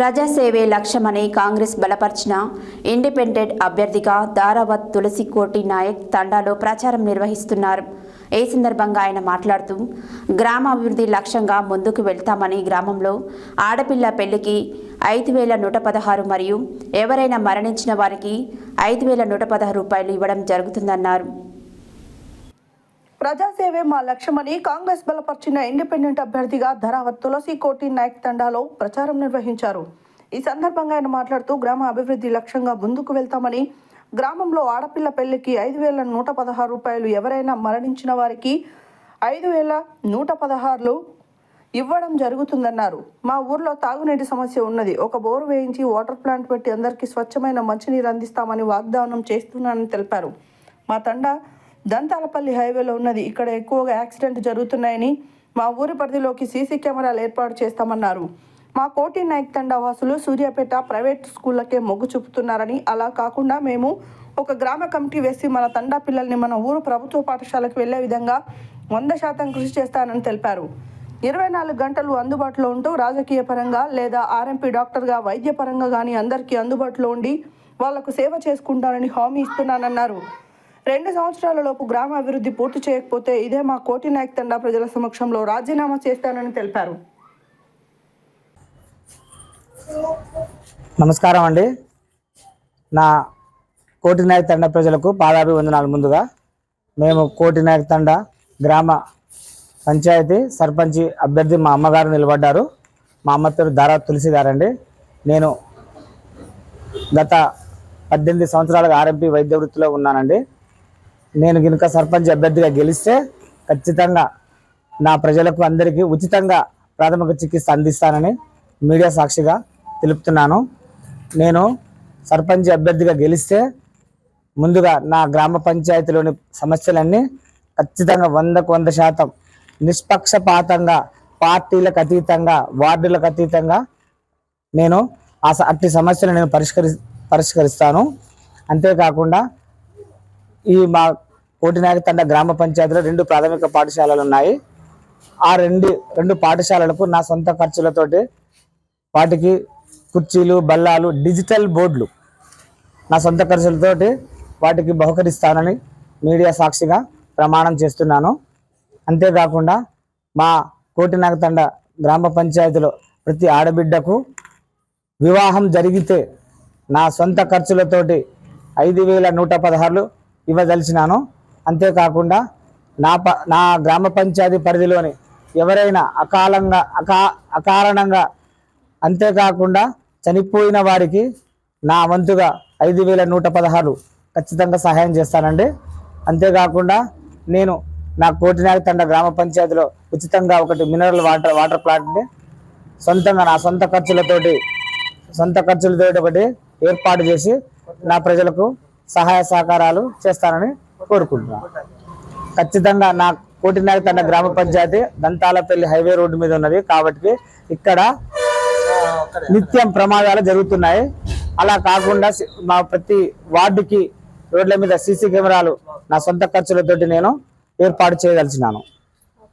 ప్రజాసేవే లక్ష్యమని కాంగ్రెస్ బలపర్చిన ఇండిపెండెంట్ అభ్యర్థిగా దారావత్ తులసికోటి నాయక్ తండాలో ప్రచారం నిర్వహిస్తున్నారు. ఈ సందర్భంగా ఆయన మాట్లాడుతూ గ్రామాభివృద్ధి లక్ష్యంగా ముందుకు వెళ్తామని, గ్రామంలో ఆడపిల్ల పెళ్లికి 5,116 మరియు ఎవరైనా మరణించిన వారికి 5,116 రూపాయలు ఇవ్వడం జరుగుతుందన్నారు. ప్రజాసేవే మా లక్ష్యమని కాంగ్రెస్ బలపర్చిన ఇండిపెండెంట్ అభ్యర్థిగా దారావత్ తులసికోటి నాయక్ తండాలో ప్రచారం నిర్వహించారు. ఈ సందర్భంగా ఆయన మాట్లాడుతూ గ్రామ అభివృద్ధి లక్ష్యంగా ముందుకు వెళ్తామని, గ్రామంలో ఆడపిల్ల పెళ్లికి 5,116 రూపాయలు, ఎవరైనా మరణించిన వారికి 5,116 ఇవ్వడం జరుగుతుందన్నారు. మా ఊర్లో తాగునీటి సమస్య ఉన్నది. ఒక బోరు వేయించి వాటర్ ప్లాంట్ పెట్టి అందరికీ స్వచ్ఛమైన మంచినీరు అందిస్తామని వాగ్దానం చేస్తున్నానని తెలిపారు. మా తండా దంతాలపల్లి హైవేలో ఉన్నది. ఇక్కడ ఎక్కువగా యాక్సిడెంట్ జరుగుతున్నాయని, మా ఊరి పరిధిలోకి సీసీ కెమెరాలు ఏర్పాటు చేస్తామన్నారు. మా కోటి నాయక్ తండా వాసులు సూర్యాపేట ప్రైవేట్ స్కూళ్ళకే మొగ్గు చూపుతున్నారని, అలా కాకుండా మేము ఒక గ్రామ కమిటీ వేసి మన తండా పిల్లల్ని మన ఊరు ప్రభుత్వ పాఠశాలకు వెళ్లే విధంగా 100% కృషి చేస్తానని తెలిపారు. 24 గంటలు అందుబాటులో ఉంటూ రాజకీయ పరంగా లేదా ఆర్ఎంపీ డాక్టర్గా వైద్య పరంగా కానీ అందరికీ అందుబాటులో ఉండి వాళ్లకు సేవ చేసుకుంటానని హామీ ఇస్తున్నానన్నారు. 2 సంవత్సరాలలోపు గ్రామ అభివృద్ధి పూర్తి చేయకపోతే ఇదే మా కోటి నాయక్ తండా ప్రజల సమక్షంలో రాజీనామా చేస్తానని తెలిపారు. నమస్కారం అండి. నా కోటి నాయక్ తండా ప్రజలకు పాదాభివందనాలు. ముందుగా మేము కోటి నాయక్ తండా గ్రామ పంచాయతీ సర్పంచ్ అభ్యర్థి మా అమ్మగారు నిలబడ్డారు. మా అమ్మ పేరు దారావత్ తులసి గారండి. నేను గత 18 సంవత్సరాలుగా ఆర్ఎంపీ వైద్య వృత్తిలో ఉన్నానండి. నేను కనుక సర్పంచ్ అభ్యర్థిగా గెలిస్తే ఖచ్చితంగా నా ప్రజలకు అందరికీ ఉచితంగా ప్రాథమిక చికిత్స అందిస్తానని మీడియా సాక్షిగా తెలుపుతున్నాను. నేను సర్పంచ్ అభ్యర్థిగా గెలిస్తే ముందుగా నా గ్రామ పంచాయతీలోని సమస్యలన్నీ ఖచ్చితంగా 100% నిష్పక్షపాతంగా, పార్టీలకు అతీతంగా, వార్డులకు అతీతంగా నేను అట్టి సమస్యలు నేను పరిష్కరిస్తాను. అంతేకాకుండా ఈ మా కోటి నాయక్ తండా గ్రామ పంచాయతీలో 2 ప్రాథమిక పాఠశాలలు ఉన్నాయి. ఆ రెండు పాఠశాలలకు నా సొంత ఖర్చులతోటి వాటికి కుర్చీలు, బల్లాలు, డిజిటల్ బోర్డులు నా సొంత ఖర్చులతోటి వాటికి బహుకరిస్తానని మీడియా సాక్షిగా ప్రమాణం చేస్తున్నాను. అంతేకాకుండా మా కోటి నాయక్ తండా గ్రామ పంచాయతీలో ప్రతి ఆడబిడ్డకు వివాహం జరిగితే నా సొంత ఖర్చులతోటి 5,116 ఇవ్వదలిచినాను. అంతేకాకుండా నా గ్రామ పంచాయతీ పరిధిలోని ఎవరైనా అకారణంగా అంతేకాకుండా చనిపోయిన వారికి నా వంతుగా 5,116 ఖచ్చితంగా సహాయం చేస్తానండి. అంతేకాకుండా నేను నా కోటి నాయక్ తండా గ్రామ పంచాయతీలో ఉచితంగా ఒకటి మినరల్ వాటర్ ప్లాంట్ని సొంతంగా నా సొంత ఖర్చులతోటి ఒకటి ఏర్పాటు చేసి నా ప్రజలకు సహాయ సహకారాలు చేస్తానని కోరుకుంటున్నాను. ఖచ్చితంగా నా కోటి నాయక్ తండా గ్రామ పంచాయతీ దంతాలపల్లి హైవే రోడ్డు మీద ఉన్నది కాబట్టి ఇక్కడ నిత్యం ప్రమాదాలు జరుగుతున్నాయి. అలా కాకుండా మా ప్రతి వార్డుకి రోడ్ల మీద సీసీ కెమెరాలు నా సొంత ఖర్చులతోటి నేను ఏర్పాటు చేయదలిచినాను.